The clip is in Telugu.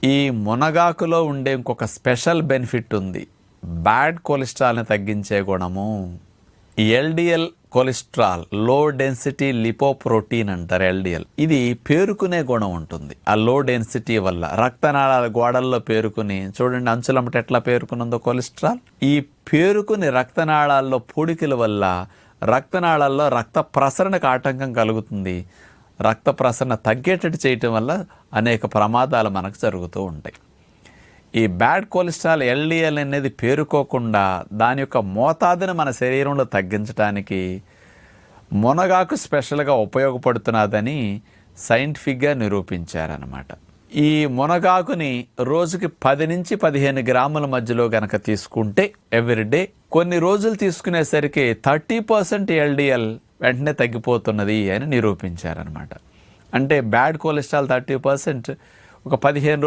ఈ మునగాకులో ఉండే ఇంకొక స్పెషల్ బెనిఫిట్ ఉంది. బ్యాడ్ కొలెస్ట్రాల్ని తగ్గించే గుణము. LDL cholesterol, low density lipoprotein అంటారు ఎల్డిఎల్. ఇది పేరుకునే గుణం ఉంటుంది. ఆ లో డెన్సిటీ వల్ల రక్తనాళాల గోడల్లో పేరుకుని, చూడండి అంచులమ్మట ఎట్లా పేరుకునుందో కొలెస్ట్రాల్. ఈ పేరుకుని రక్తనాళాల్లో పూడికల వల్ల రక్తనాళాల్లో రక్త ప్రసరణకు ఆటంకం కలుగుతుంది. రక్త ప్రసరణ తగ్గేటట్టు చేయటం వల్ల అనేక ప్రమాదాలు మనకు జరుగుతూ ఉంటాయి. ఈ బ్యాడ్ కొలెస్ట్రాల్ ఎల్డిఎల్ అనేది పేరుకోకుండా దాని యొక్క మోతాదుని మన శరీరంలో తగ్గించడానికి మునగాకు స్పెషల్గా ఉపయోగపడుతున్నదని సైంటిఫిక్గా నిరూపించారనమాట. ఈ మునగాకుని రోజుకి 10 నుంచి 15 గ్రాముల మధ్యలో గనక తీసుకుంటే ఎవ్రీడే కొన్ని రోజులు తీసుకునేసరికి 30% ఎల్డిఎల్ వెంటనే తగ్గిపోతున్నది అని నిరూపించారనమాట. అంటే బ్యాడ్ కొలెస్ట్రాల్ 30%, ఒక 15